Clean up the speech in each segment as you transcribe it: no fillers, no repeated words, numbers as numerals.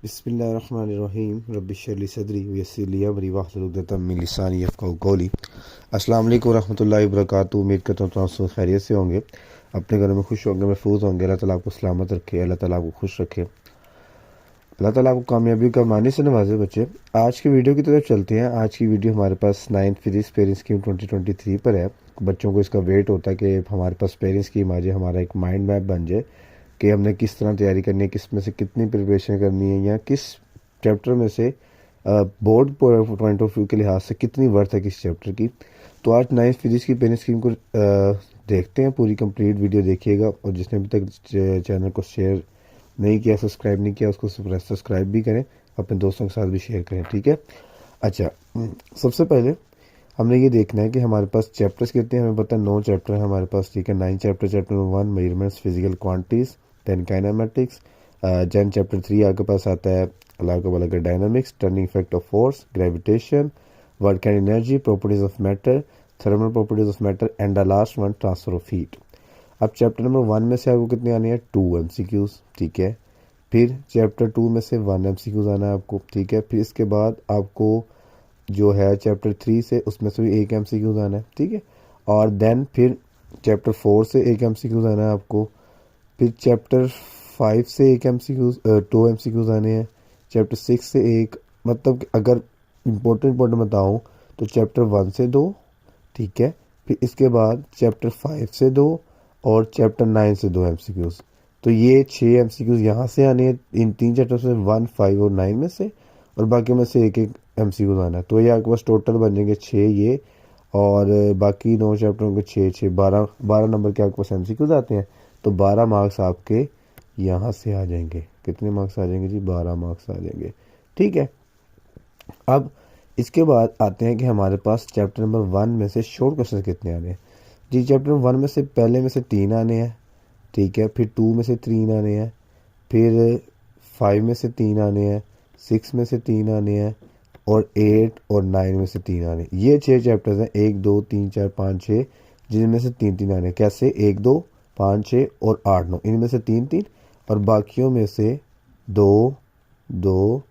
बिस्मिल्लाहिर्रहमानिर्रहीम रब्बिश्रह सदरी वयस्सिर ली अमरी वाहलुल उक़दतम मिन लिसानी यफ़क़हू क़ौली। अस्सलाम वालेकुम रहमतुल्लाहि व बरकातुहू। उम्मीद करता हूँ सब खैरियत से होंगे, अपने घरों में खुश होंगे, महफूज होंगे। अल्लाह ताला आपको सलामत रखे, अल्लाह ताला आपको खुश रखे, अल्लाह ताला आपको कामयाबी का मानी से नवाजे। बच्चे, आज की वीडियो की तरफ चलते हैं। आज की वीडियो हमारे पास 9th फिजिक्स पेरेंट्स स्कीम 2023 पर है। बच्चों को इसका वेट होता है कि हमारे पास पेरेंट्स स्कीम आ जाए, हमारा एक माइंड मैप बन जाए कि हमने किस तरह तैयारी करनी है, किस में से कितनी प्रिपरेशन करनी है, या किस चैप्टर में से बोर्ड पॉइंट ऑफ व्यू के लिहाज से कितनी वर्थ है किस चैप्टर की। तो आज 9th फिजिक्स की पेरेंट्स स्कीम को देखते हैं। पूरी कंप्लीट वीडियो देखिएगा, और जिसने अभी तक चैनल को शेयर नहीं किया, सब्सक्राइब नहीं किया, उसको सब्सक्राइब भी करें, अपने दोस्तों के साथ भी शेयर करें, ठीक है। अच्छा, सबसे पहले हमने ये देखना है कि हमारे पास चैप्टर्स कितने हैं। हमें पता है 9 चैप्टर है हमारे पास, ठीक है। 9 chapter. Chapter number 1 measurements physical quantities, then kinematics. Then chapter 3 आपके पास आता है अलग dynamics, turning effect of force, gravitation, work and energy, properties of matter, thermal properties of matter, and the last one transfer of heat. अब chapter number 1 में से आपको कितने आने हैं? 2 MCQs, ठीक है। फिर चैप्टर 2 में से 1 MCQs आना है आपको, ठीक है। फिर इसके बाद आपको जो है चैप्टर 3 से, उसमें से भी 1 MCQs आना है, ठीक है। और देन फिर चैप्टर 4 से 1 MCQs आना है आपको। फिर चैप्टर 5 से 1 MCQs, 2 MCQs आने हैं। चैप्टर 6 से 1, मतलब अगर इम्पोर्टेंट बताऊँ तो चैप्टर 1 से 2, ठीक है। फिर इसके बाद चैप्टर 5 से 2, और चैप्टर 9 से 2 MCQs। तो ये 6 MCQs यहाँ से आने हैं, इन 3 चैप्टर से, 1, 5 और 9 में से, और बाकी में से 1 MCQs आना है। तो ये आपके पास टोटल बन जाएंगे 6 ये, और बाकी 9 चैप्टरों के 6 6 12 नंबर के आपके पास MCQs आते हैं। तो 12 मार्क्स आपके यहाँ से आ जाएंगे। कितने मार्क्स आ जाएंगे जी? 12 मार्क्स आ जाएंगे, ठीक है। अब इसके बाद आते हैं कि हमारे पास चैप्टर नंबर 1 में से शॉर्ट क्वेश्चन कितने आने हैं जी। चैप्टर 1 में से पहले में से 3 आने हैं, ठीक है। फिर 2 में से 3 आने हैं, फिर 5 में से 3 आने हैं, 6 में से 3 आने हैं, और 8 और 9 में से 3 आने। ये 6 चैप्टर्स हैं, 1 2 3 4 5 6, जिनमें से 3 3 आने। कैसे? 1 2 5 6 और 8 9, इनमें से 3 3, और बाकियों में से 2 2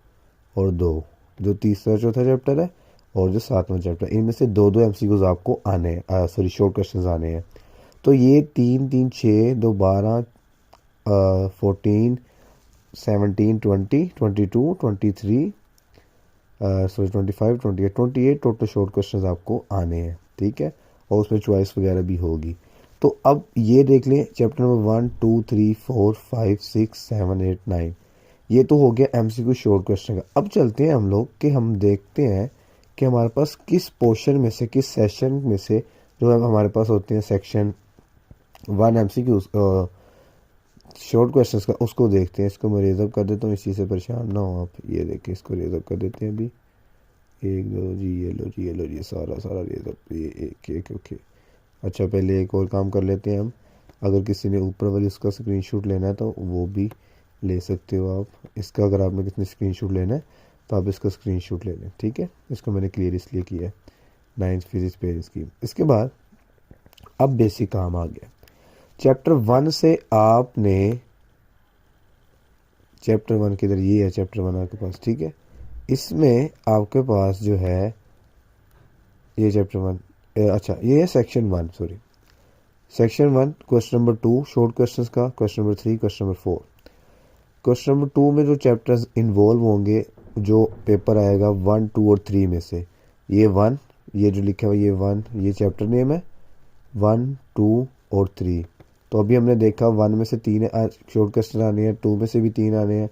और 2, जो तीसरा चौथा चैप्टर है और जो 7वां चैप्टर, इनमें से 2 2 MCQs आपको आने हैं, सॉरी शॉर्ट क्वेश्चंस आने हैं। तो ये 3 3 6 2 12 14 17 20 22 23 सॉरी 25 28 टोटल शॉर्ट क्वेश्चंस आपको आने हैं, ठीक है। और उसमें चॉइस वगैरह भी होगी। तो अब ये देख लें, चैप्टर नंबर 1 2 3 4 5 6 7 8 9, ये तो हो गया MCQ शॉर्ट क्वेश्चन का। अब चलते हैं हम लोग कि हम देखते हैं कि हमारे पास किस पोर्शन में से, किस सेशन में से, जो है हमारे पास होते हैं सेक्शन 1 MCQ शॉर्ट क्वेश्चंस का, उसको देखते हैं। इसको मैं रेजअप कर देता हूँ, इसी से परेशान ना हो आप। ये देखिए, इसको रेजअप कर देते हैं अभी। 1 2 जी, ये लो जी, ये लो जी, सारा रेजअप, ये एक ओके। अच्छा, पहले एक और काम कर लेते हैं हम। अगर किसी ने ऊपर वाली उसका स्क्रीनशॉट लेना है तो वो भी ले सकते हो आप। इसका अगर आपने किसी ने स्क्रीनशॉट लेना है तो आप इसका स्क्रीनशॉट ले लें, ठीक है। इसको मैंने क्लियर इसलिए किया है, 9th फिजिक्स पेरेंट्स की। इसके बाद अब बेसिक काम आ गया। चैप्टर 1 से आपने, चैप्टर 1 किधर, ये है चैप्टर 1 आपके पास, ठीक है। इसमें आपके पास जो है ये चैप्टर 1, अच्छा ये है section 1, sorry section 1, question number 2 short questions का, question number 3, question number 4। Question number 2 में जो चैप्टर्स इन्वॉल्व होंगे, जो पेपर आएगा 1 2 और 3 में से, ये 1, ये जो लिखा हुआ ये 1, ये चैप्टर नेम है 1 2 और 3। तो अभी हमने देखा 1 में से 3 शॉर्ट क्वेश्चन आने हैं, 2 में से भी 3 आने हैं,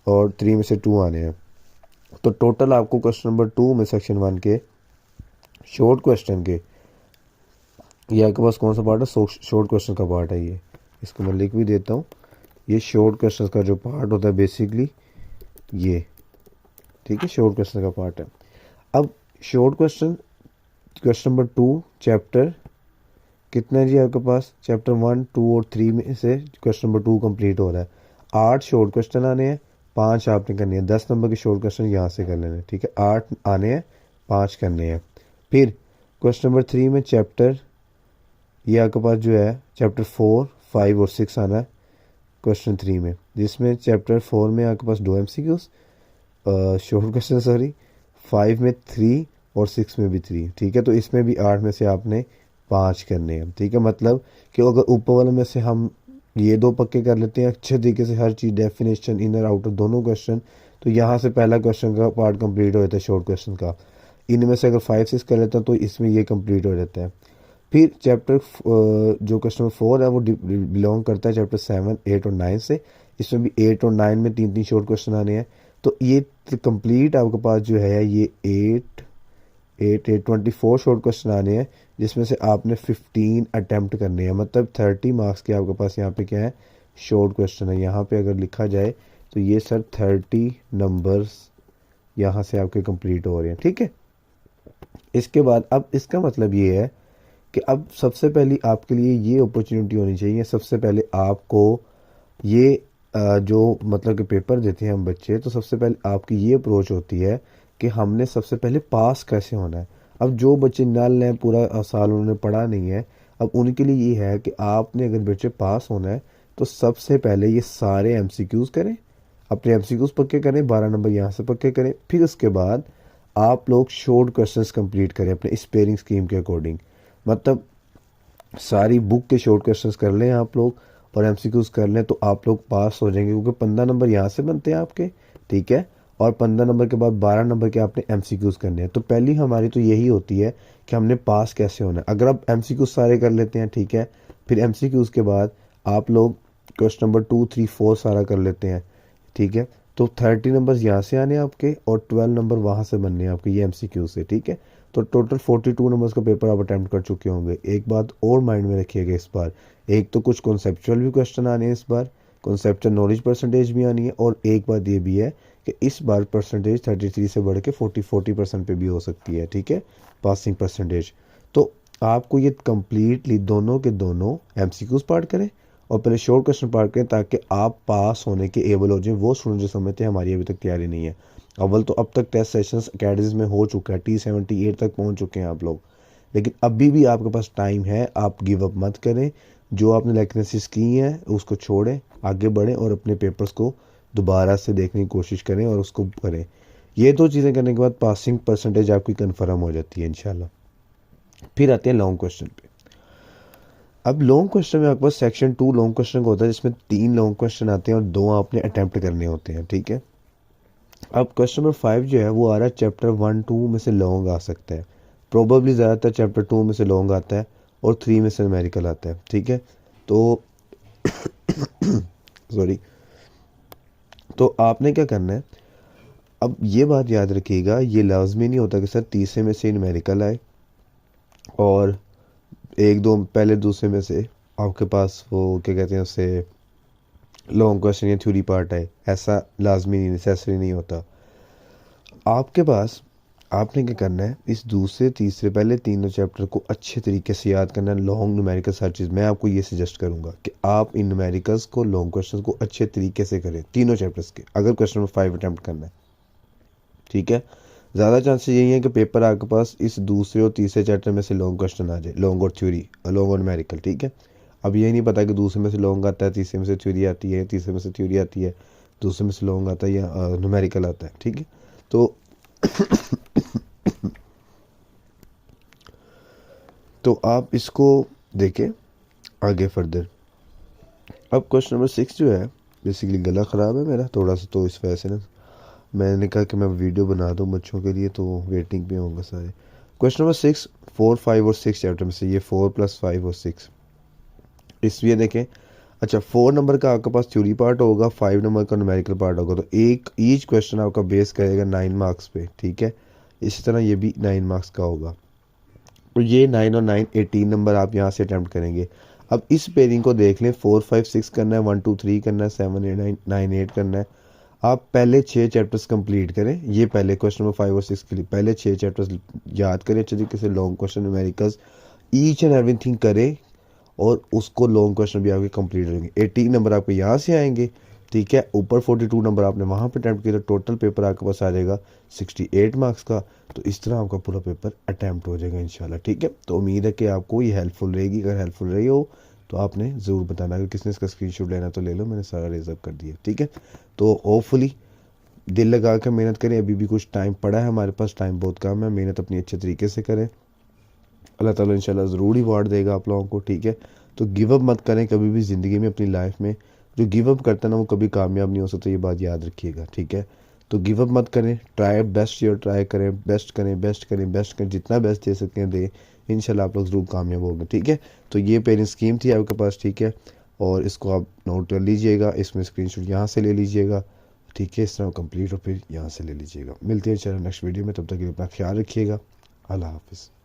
और 3 में से 2 आने हैं। तो टोटल आपको क्वेश्चन नंबर 2 में सेक्शन 1 के शॉर्ट क्वेश्चन के, ये आपके पास कौन सा पार्ट है? शॉर्ट क्वेश्चन का पार्ट है ये। इसको मैं लिख भी देता हूँ। ये शॉर्ट क्वेश्चन का जो पार्ट होता है बेसिकली ये, ठीक है, शॉर्ट क्वेश्चन का पार्ट है। अब short question, question number 2 chapter कितना है जी आपके पास? चैप्टर 1 2 और 3 में से क्वेश्चन नंबर 2 कंप्लीट हो रहा है। 8 शॉर्ट क्वेश्चन आने हैं, 5 आपने करने हैं। 10 नंबर के शॉर्ट क्वेश्चन यहाँ से कर लेने, ठीक है। 8 आने हैं, 5 करने हैं। फिर क्वेश्चन नंबर 3 में चैप्टर, ये आपके पास जो है चैप्टर 4 5 और 6 आना है। क्वेश्चन 3 में, जिसमें चैप्टर 4 में आपके पास 2 MCQs, शॉर्ट क्वेश्चन सॉरी, 5 में 3 और 6 में भी 3, ठीक है। तो इसमें भी 8 में से आपने 5 करने हैं, ठीक है। मतलब कि अगर ऊपर वाले में से हम ये 2 पक्के कर लेते हैं अच्छे तरीके से, हर चीज़ डेफिनेशन इनर आउटर दोनों क्वेश्चन, तो यहाँ से पहला क्वेश्चन का पार्ट कंप्लीट हो जाता है शॉर्ट क्वेश्चन का। इनमें से अगर 5-6 कर लेते हैं तो इसमें ये कंप्लीट हो जाता है। फिर चैप्टर जो क्वेश्चन 4 है वो बिलोंग करता है चैप्टर 7, 8 और 9 से। इसमें भी 8 और 9 में 3-3 शॉर्ट क्वेश्चन आने हैं। तो ये कंप्लीट आपके पास जो है ये 24 शॉर्ट क्वेश्चन आने हैं, जिसमें से आपने 15 अटैम्प्ट करने हैं। मतलब 30 मार्क्स के आपके पास यहाँ पे क्या है, शॉर्ट क्वेश्चन है। यहाँ पे अगर लिखा जाए तो ये सर 30 नंबर्स यहाँ से आपके कंप्लीट हो रहे हैं, ठीक है। इसके बाद अब इसका मतलब ये है कि अब सबसे पहली आपके लिए ये अपॉर्चुनिटी होनी चाहिए, सबसे पहले आपको ये जो मतलब कि पेपर देते हैं हम बच्चे, तो सबसे पहले आपकी ये अप्रोच होती है कि हमने सबसे पहले पास कैसे होना है। अब जो बच्चे नल हैं, पूरा साल उन्होंने पढ़ा नहीं है, अब उनके लिए ये है कि आपने अगर बच्चे पास होना है तो सबसे पहले ये सारे MCQs करें, अपने MCQs पक्के करें, 12 नंबर यहाँ से पक्के करें। फिर उसके बाद आप लोग शॉर्ट क्वेश्चंस कंप्लीट करें अपने स्पेयरिंग स्कीम के अकॉर्डिंग। मतलब सारी बुक के शॉर्ट क्वेश्चंस कर लें आप लोग और MCQs कर लें, तो आप लोग पास हो जाएंगे, क्योंकि 15 नंबर यहाँ से बनते हैं आपके, ठीक है। और 15 नंबर के बाद 12 नंबर के आपने MCQs करने हैं। तो पहली हमारी तो यही होती है कि हमने पास कैसे होना है। अगर आप MCQs सारे कर लेते हैं, ठीक है, फिर MCQs के बाद आप लोग क्वेश्चन नंबर 2, 3, 4 सारा कर लेते हैं, ठीक है, तो 30 नंबर यहाँ से आने आपके और 12 नंबर वहाँ से बनने हैं आपके ये MCQ से, ठीक है। तो टोटल 42 नंबर्स का पेपर आप अटैम्प्ट कर चुके होंगे। एक बात और माइंड में रखिएगा इस बार, एक तो कुछ कॉन्सेप्चुअल भी क्वेश्चन आने हैं इस बार, कॉन्सेप्चुअल नॉलेज परसेंटेज भी आनी है, और एक बात ये भी है कि इस बार परसेंटेज 33 से बढ़ के 40% पे भी हो सकती है, ठीक है, पासिंग परसेंटेज। तो आपको ये कम्प्लीटली दोनों के दोनों MCQs पार्ट करें और पहले शॉर्ट क्वेश्चन पार्ट करें, ताकि आप पास होने के एबल हो जाए। वो स्टूडेंट जो समझते हैं हमारी अभी तक तैयारी नहीं है, अव्वल तो अब तक टेस्ट सेशंस अकेडमीज में हो चुका है, T78 तक पहुंच चुके हैं आप लोग, लेकिन अभी भी आपके पास टाइम है। आप गिव अप मत करें, जो आपने लेक्चर्स की हैं उसको छोड़ें, आगे बढ़ें और अपने पेपर्स को दोबारा से देखने की कोशिश करें और उसको करें। ये 2 चीज़ें करने के बाद पासिंग परसेंटेज आपकी कन्फर्म हो जाती है इंशाल्लाह। फिर आते हैं लॉन्ग क्वेश्चन पे। अब लॉन्ग क्वेश्चन में आपके पास सेक्शन 2 लॉन्ग क्वेश्चन होता है, जिसमें 3 लॉन्ग क्वेश्चन आते हैं और 2 आपने अटैम्प्ट करने होते हैं, ठीक है। अब क्वेश्चन नंबर 5 जो है वो आ रहा है चैप्टर 1-2 में से लॉन्ग आ सकता है, प्रोबेबली ज़्यादातर चैप्टर 2 में से लॉन्ग आता है और 3 में से न्यूमेरिकल आता है, ठीक है। तो सॉरी, तो आपने क्या करना है, अब ये बात याद रखिएगा, ये लाजमी नहीं होता कि सर तीसरे में से न्यूमेरिकल आए और 1-2 पहले दूसरे में से आपके पास वो क्या कहते हैं उससे लॉन्ग क्वेश्चन या थ्योरी पार्ट है। ऐसा लाजमी नहीं, नेसेसरी नहीं होता। आपके पास आपने क्या करना है, इस दूसरे तीसरे पहले तीनों चैप्टर को अच्छे तरीके से याद करना है। लॉन्ग न्यूमेरिकल्स हर चीज़ मैं आपको ये सजेस्ट करूंगा कि आप इन न्यूमेरिकल्स को लॉन्ग क्वेश्चन को अच्छे तरीके से करें तीनों चैप्टर्स के, अगर क्वेश्चन नंबर 5 अटैम्प्ट करना है, ठीक है। ज़्यादा चांसेस यही है कि पेपर आपके पास इस दूसरे और तीसरे चैप्टर में से लॉन्ग क्वेश्चन आ जाए, लॉन्ग और थ्योरी, लॉन्ग और न्यूमेरिकल, ठीक है। अब ये नहीं पता कि दूसरे में से लॉन्ग आता है, तीसरे में से थ्योरी आती है, तीसरे में से थ्योरी आती है, दूसरे में से लॉन्ग आता है या न्यूमेरिकल आता है, ठीक है। तो आप इसको देखें आगे फर्दर। अब क्वेश्चन नंबर 6 जो है, बेसिकली गला ख़राब है मेरा थोड़ा सा, तो इस वजह से ना मैंने कहा कि मैं वीडियो बना दूं बच्चों के लिए, तो वेटिंग पे होंगे सारे। क्वेश्चन नंबर 6 4, 5 और 6 चैप्टर में से, ये 4 + 5 और 6 इसलिए देखें। अच्छा, 4 नंबर का आपके पास थ्योरी पार्ट होगा, 5 नंबर का न्यूमेरिकल पार्ट होगा, तो एक ईच क्वेश्चन आपका बेस करेगा 9 मार्क्स पे, ठीक है। इसी तरह ये भी 9 मार्क्स का होगा, तो ये 9 और 9 18 नंबर आप यहाँ से अटैम्प्ट करेंगे। अब इस पेयरिंग को देख लें, 4, 5, 6 करना है, 1, 2, 3 करना है, 7, 8, 9, 8 करना है। आप पहले 6 चैप्टर्स कंप्लीट करें, ये पहले क्वेश्चन नंबर 5 और 6 के लिए पहले 6 चैप्टर्स याद करें अच्छे तरीके से, long question numericals each and everything करें और उसको लॉन्ग क्वेश्चन भी आपके कंप्लीट होंगे। 18 नंबर आपके यहाँ से आएंगे, ठीक है। ऊपर 42 नंबर आपने वहाँ पे अटैम्प्ट किया, तो टोटल पेपर आपके पास आ जाएगा 68 मार्क्स का। तो इस तरह आपका पूरा पेपर अटैम्प्ट हो जाएगा इंशाल्लाह, ठीक है। तो उम्मीद है कि आपको ये हेल्पफुल रहेगी, अगर हेल्पफुल रही हो तो आपने ज़रूर बताना। अगर किसी ने इसका स्क्रीनशॉट लेना तो ले लो, मैंने सारा रिजर्व कर दिया, ठीक है। तो होपफुली दिल लगा कर मेहनत करें, अभी भी कुछ टाइम पड़ा है हमारे पास, टाइम बहुत कम है, मेहनत अपनी अच्छे तरीके से करें, अल्लाह ताला इंशाल्लाह ज़रूर रिवार्ड देगा आप लोगों को, ठीक है। तो गिव अप मत करें कभी भी ज़िंदगी में, अपनी लाइफ में जो गिव अप करता है ना वो कभी कामयाब नहीं हो सकता, ये बात याद रखिएगा, ठीक है। तो गिव अप मत करें, ट्राई बेस्ट योर ट्राई करें, बेस्ट करें, बेस्ट करें, बेस्ट करें, जितना बेस्ट दे सकते हैं दें, इंशाल्लाह आप लोग ज़रूर कामयाब होंगे, ठीक है। तो ये पेरेंट स्कीम थी आपके पास, ठीक है, और इसको आप नोट कर लीजिएगा, इसमें स्क्रीनशॉट यहाँ से ले लीजिएगा, ठीक है, इस तरह कंप्लीट और फिर यहाँ से ले लीजिएगा। मिलते हैं चलो नेक्स्ट वीडियो में, तब तक के लिए अपना ख्याल रखिएगा। अल्लाह हाफिज़।